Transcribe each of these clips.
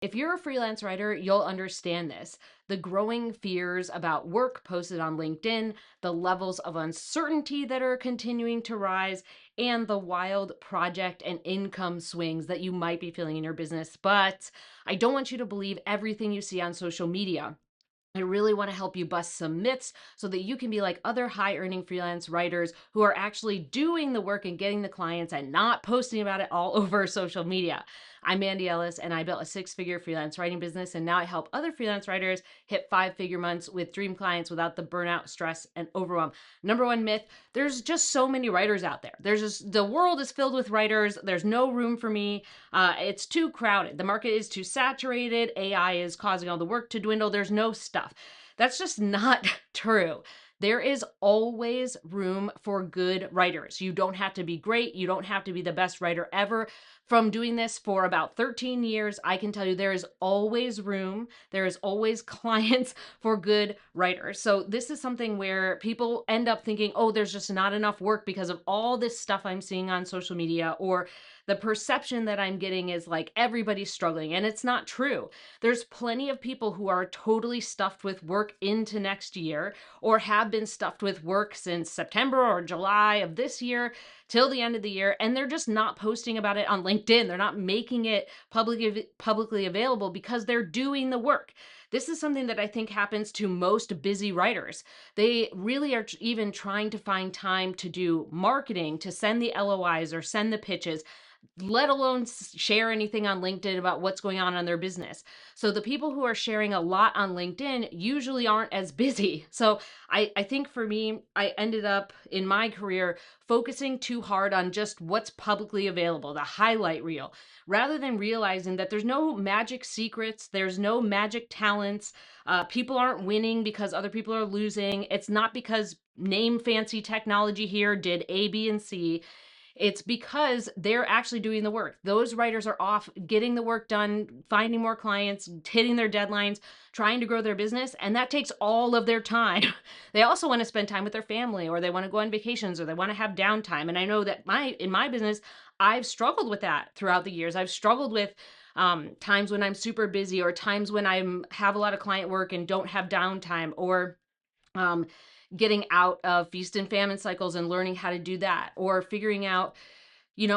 If you're a freelance writer, you'll understand this. The growing fears about work posted on LinkedIn, the levels of uncertainty that are continuing to rise, and the wild project and income swings that you might be feeling in your business. But I don't want you to believe everything you see on social media. I really want to help you bust some myths so that you can be like other high earning freelance writers who are actually doing the work and getting the clients and not posting about it all over social media. I'm Mandy Ellis, and I built a 6-figure freelance writing business, and now I help other freelance writers hit 5-figure months with dream clients without the burnout, stress, and overwhelm. Number one myth: there's just so many writers out there. The world is filled with writers. There's no room for me. It's too crowded. The market is too saturated. AI is causing all the work to dwindle. There's no stuff. That's just not true. There is always room for good writers. You don't have to be great. You don't have to be the best writer ever. From doing this for about 13 years, I can tell you there is always room. There is always clients for good writers. So this is something where people end up thinking, oh, there's just not enough work because of all this stuff I'm seeing on social media, or the perception that I'm getting is like everybody's struggling, and it's not true. There's plenty of people who are totally stuffed with work into next year, or have been stuffed with work since September or July of this year till the end of the year, and they're just not posting about it on LinkedIn. They're not making it publicly available because they're doing the work. This is something that I think happens to most busy writers. They really are even trying to find time to do marketing, to send the LOIs or send the pitches, let alone share anything on LinkedIn about what's going on in their business. So the people who are sharing a lot on LinkedIn usually aren't as busy. So I think for me, I ended up in my career focusing too hard on just what's publicly available, the highlight reel, rather than realizing that there's no magic secrets, there's no magic talents. People aren't winning because other people are losing. It's not because name fancy technology here did A, B, and C. It's because they're actually doing the work. Those writers are off getting the work done, finding more clients, hitting their deadlines, trying to grow their business, and that takes all of their time. They also want to spend time with their family, or they want to go on vacations, or they want to have downtime. And I know that in my business, I've struggled with that throughout the years. I've struggled with times when I'm super busy, or times when have a lot of client work and don't have downtime, or um, getting out of feast and famine cycles and learning how to do that, or figuring out,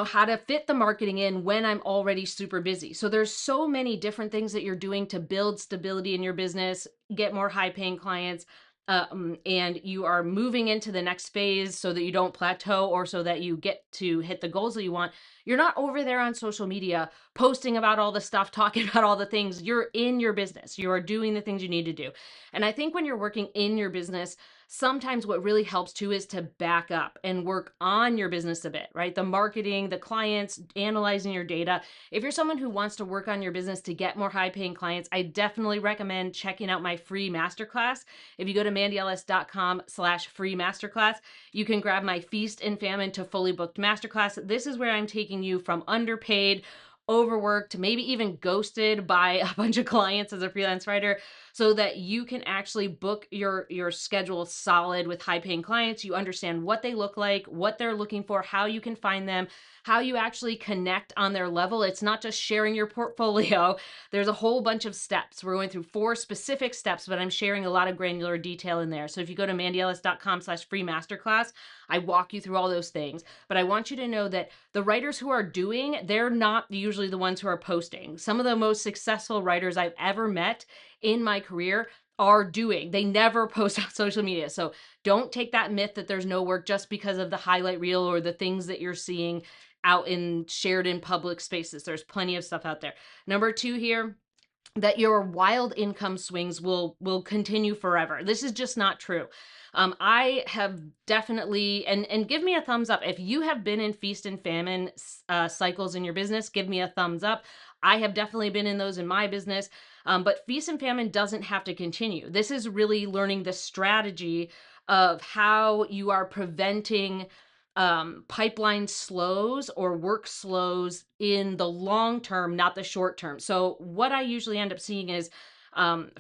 how to fit the marketing in when I'm already super busy. So there's so many different things that you're doing to build stability in your business, get more high paying clients, and you are moving into the next phase so that you don't plateau, or so that you get to hit the goals that you want. You're not over there on social media posting about all the stuff, talking about all the things. You're in your business. You are doing the things you need to do. And I think when you're working in your business, sometimes what really helps too is to back up and work on your business a bit, right? The marketing, the clients, analyzing your data. If you're someone who wants to work on your business to get more high paying clients, I definitely recommend checking out my free masterclass. If you go to mandyellis.com/free masterclass, you can grab my Feast and Famine to Fully Booked masterclass. This is where I'm taking you from underpaid, overworked, maybe even ghosted by a bunch of clients as a freelance writer, so that you can actually book your schedule solid with high paying clients. You understand what they look like, what they're looking for, how you can find them, how you actually connect on their level. It's not just sharing your portfolio. There's a whole bunch of steps. We're going through 4 specific steps, but I'm sharing a lot of granular detail in there. So if you go to mandyellis.com/free masterclass, I walk you through all those things. But I want you to know that the writers who are doing, they're not usually the ones who are posting. Some of the most successful writers I've ever met in my career are doing. They never post on social media. So don't take that myth that there's no work just because of the highlight reel or the things that you're seeing out in shared in public spaces. There's plenty of stuff out there. Number 2 here, that your wild income swings will continue forever. This is just not true. I have definitely, and give me a thumbs up if you have been in feast and famine cycles in your business. Give me a thumbs up. I have definitely been in those in my business. But feast and famine doesn't have to continue. This is really learning the strategy of how you are preventing pipeline slows or work slows in the long term, not the short term. So what I usually end up seeing is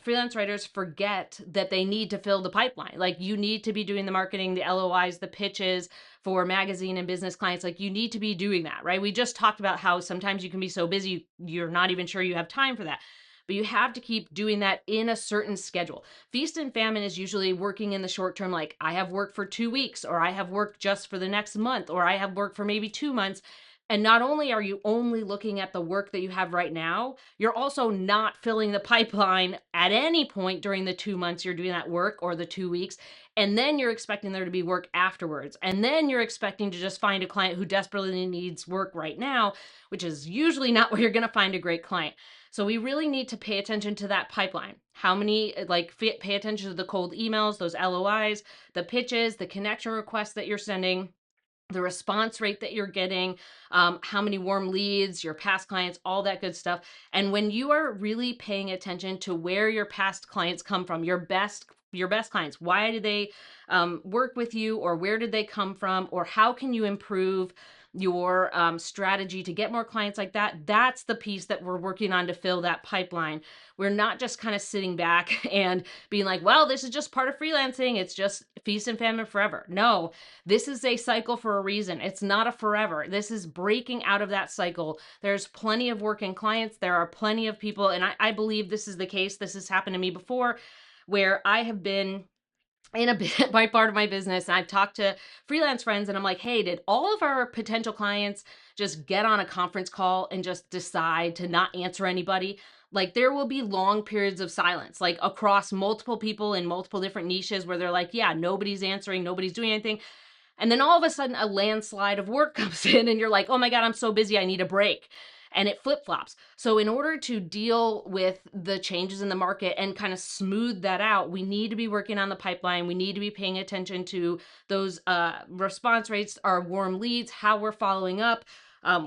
freelance writers forget that they need to fill the pipeline. Like, you need to be doing the marketing, the LOIs, the pitches, for magazine and business clients, like you need to be doing that, right? We just talked about how sometimes you can be so busy, you're not even sure you have time for that. But you have to keep doing that in a certain schedule. Feast and famine is usually working in the short term, like I have work for 2 weeks, or I have work just for the next month, or I have work for maybe 2 months. And not only are you only looking at the work that you have right now, you're also not filling the pipeline at any point during the 2 months you're doing that work or the 2 weeks. And then you're expecting there to be work afterwards. And then you're expecting to just find a client who desperately needs work right now, which is usually not where you're going to find a great client. So we really need to pay attention to that pipeline. How many, like, pay attention to the cold emails, those LOIs, the pitches, the connection requests that you're sending, the response rate that you're getting, how many warm leads, your past clients, all that good stuff. And when you are really paying attention to where your past clients come from, your best clients, why did they work with you, or where did they come from, or how can you improve your strategy to get more clients like that? That's the piece that we're working on to fill that pipeline. We're not just kind of sitting back and being like, well, this is just part of freelancing, it's just feast and famine forever. No, this is a cycle for a reason. It's not a forever. This is breaking out of that cycle. There's plenty of working clients. There are plenty of people, and I believe this is the case. This has happened to me before, where I have been in a bit by part of my business, and I've talked to freelance friends, and I'm like, hey, did all of our potential clients just get on a conference call and just decide to not answer anybody? Like, there will be long periods of silence, like across multiple people in multiple different niches, where they're like, yeah, nobody's answering, nobody's doing anything. And then all of a sudden, a landslide of work comes in, and you're like, oh my God, I'm so busy, I need a break. And it flip flops. So, in order to deal with the changes in the market and kind of smooth that out, we need to be working on the pipeline. We need to be paying attention to those response rates, our warm leads, how we're following up,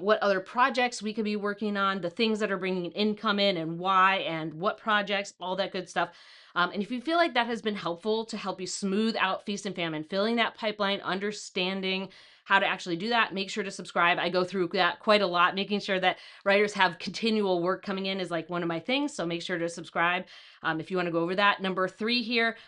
what other projects we could be working on, the things that are bringing income in, and why, and what projects, all that good stuff. And if you feel like that has been helpful to help you smooth out feast and famine, filling that pipeline, understanding how to actually do that, make sure to subscribe. I go through that quite a lot. Making sure that writers have continual work coming in is like one of my things. So make sure to subscribe if you want to go over that. Number 3 here,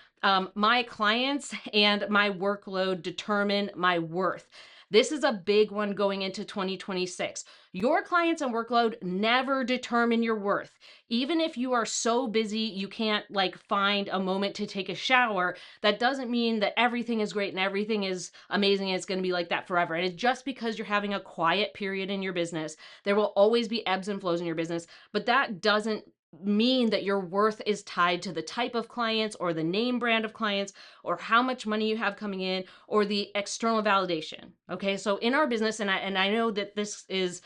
my clients and my workload determine my worth. This is a big one going into 2026. Your clients and workload never determine your worth. Even if you are so busy you can't like find a moment to take a shower, that doesn't mean that everything is great and everything is amazing and it's going to be like that forever. And it's just because you're having a quiet period in your business. There will always be ebbs and flows in your business, but that doesn't mean that your worth is tied to the type of clients or the name brand of clients or how much money you have coming in or the external validation. Okay, so in our business, and I know that this is,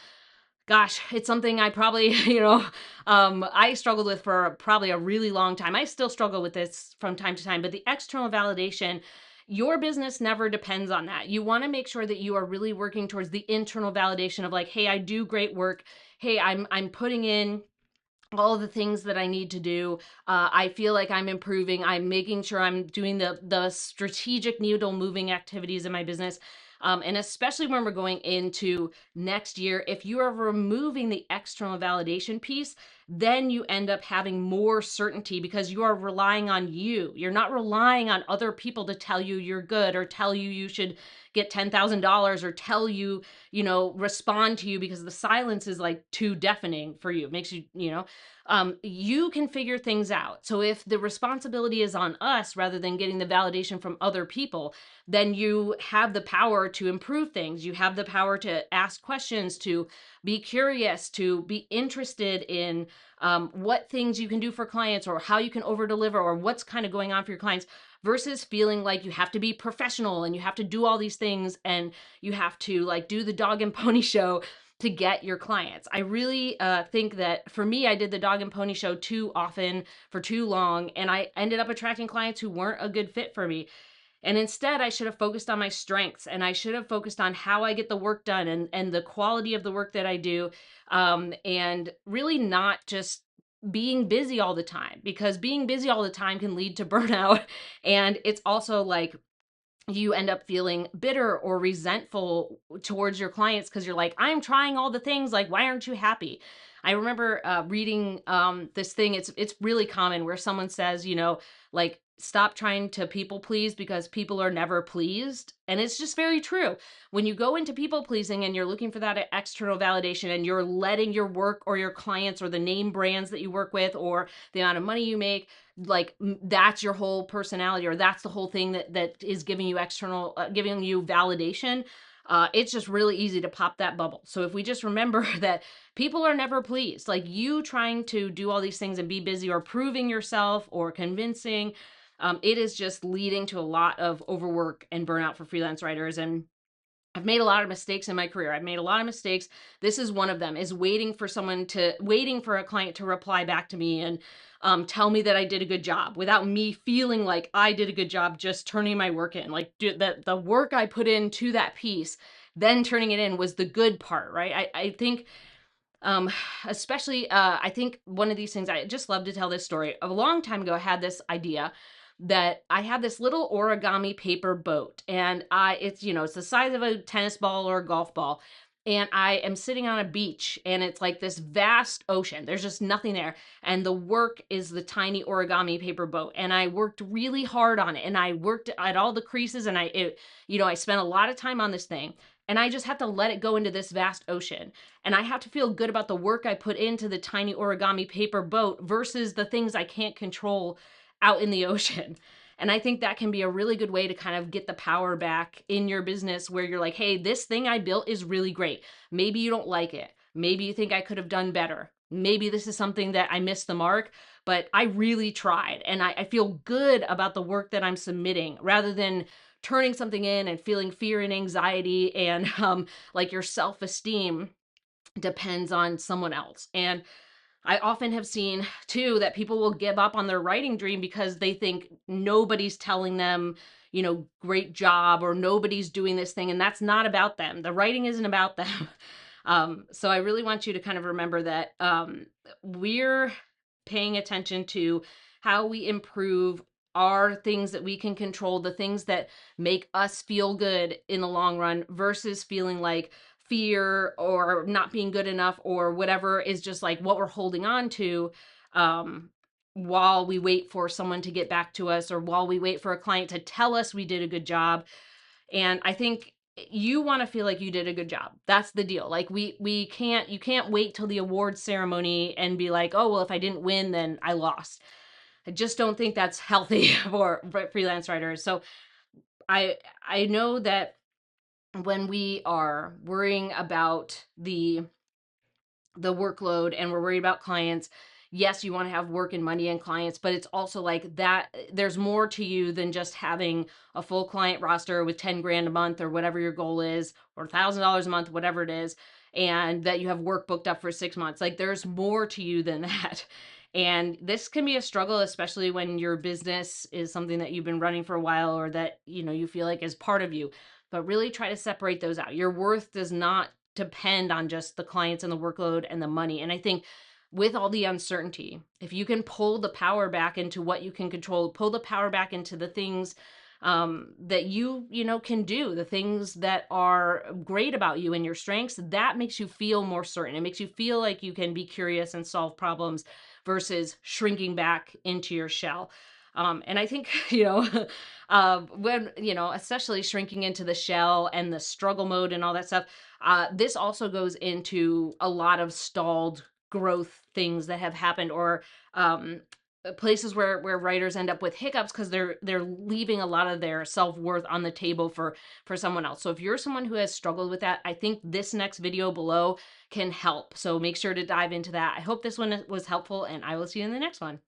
gosh, it's something I probably, I struggled with for probably a really long time. I still struggle with this from time to time, but the external validation, your business never depends on that. You want to make sure that you are really working towards the internal validation of like, hey, I do great work. Hey, I'm putting in all the things that I need to do. I feel like I'm improving. I'm making sure I'm doing the strategic needle moving activities in my business. And especially when we're going into next year, if you are removing the external validation piece, then you end up having more certainty because you are relying on you. You're not relying on other people to tell you you're good or tell you you should get $10,000 or tell you, respond to you, because the silence is like too deafening for you. It makes you, you can figure things out. So if the responsibility is on us rather than getting the validation from other people, then you have the power to improve things. You have the power to ask questions, to be curious, to be interested in what things you can do for clients or how you can over deliver or what's kind of going on for your clients, versus feeling like you have to be professional and you have to do all these things and you have to like do the dog and pony show to get your clients. I really think that for me, I did the dog and pony show too often for too long, and I ended up attracting clients who weren't a good fit for me. And instead, I should have focused on my strengths, and I should have focused on how I get the work done and the quality of the work that I do, and really not just being busy all the time, because being busy all the time can lead to burnout. And it's also like you end up feeling bitter or resentful towards your clients because you're like, I'm trying all the things, like why aren't you happy? I remember reading this thing, it's really common, where someone says, like, stop trying to people please, because people are never pleased. And it's just very true. When you go into people pleasing and you're looking for that external validation, and you're letting your work or your clients or the name brands that you work with or the amount of money you make, like that's your whole personality, or that's the whole thing that is giving you external, giving you validation. It's just really easy to pop that bubble. So if we just remember that people are never pleased, like you trying to do all these things and be busy or proving yourself or convincing, it is just leading to a lot of overwork and burnout for freelance writers. And I've made a lot of mistakes in my career. I've made a lot of mistakes. This is one of them, is waiting for a client to reply back to me and tell me that I did a good job without me feeling like I did a good job just turning my work in. Like the work I put into that piece, then turning it in was the good part, right? I think um especially I think one of these things, I just love to tell this story. A long time ago I had this idea that I had this little origami paper boat, and it's, it's the size of a tennis ball or a golf ball, and I am sitting on a beach, and it's like this vast ocean, there's just nothing there, and the work is the tiny origami paper boat. And I worked really hard on it, and I worked at all the creases, and I spent a lot of time on this thing, and I just have to let it go into this vast ocean. And I have to feel good about the work I put into the tiny origami paper boat versus the things I can't control out in the ocean. And I think that can be a really good way to kind of get the power back in your business, where you're like, hey, this thing I built is really great. Maybe you don't like it. Maybe you think I could have done better. Maybe this is something that I missed the mark, but I really tried. And I feel good about the work that I'm submitting, rather than turning something in and feeling fear and anxiety, and like your self-esteem depends on someone else. And I often have seen too that people will give up on their writing dream because they think nobody's telling them, great job, or nobody's doing this thing. And that's not about them. The writing isn't about them. So I really want you to kind of remember that we're paying attention to how we improve our things that we can control, the things that make us feel good in the long run, versus feeling like fear or not being good enough or whatever is just like what we're holding on to, while we wait for someone to get back to us, or while we wait for a client to tell us we did a good job. And I think you want to feel like you did a good job. That's the deal. Like you can't wait till the awards ceremony and be like, oh, well, if I didn't win, then I lost. I just don't think that's healthy for freelance writers. So I know that when we are worrying about the workload and we're worried about clients, yes, you want to have work and money and clients, but it's also like that there's more to you than just having a full client roster with 10 grand a month or whatever your goal is, or $1,000 a month, whatever it is, and that you have work booked up for 6 months. Like there's more to you than that. And this can be a struggle, especially when your business is something that you've been running for a while, or that, you feel like is part of you. But really try to separate those out. Your worth does not depend on just the clients and the workload and the money. And I think with all the uncertainty, if you can pull the power back into what you can control, pull the power back into the things that can do, the things that are great about you and your strengths, that makes you feel more certain. It makes you feel like you can be curious and solve problems versus shrinking back into your shell. And I think, when, especially shrinking into the shell and the struggle mode and all that stuff, this also goes into a lot of stalled growth things that have happened, or places where writers end up with hiccups because they're leaving a lot of their self-worth on the table for someone else. So if you're someone who has struggled with that, I think this next video below can help. So make sure to dive into that. I hope this one was helpful, and I will see you in the next one.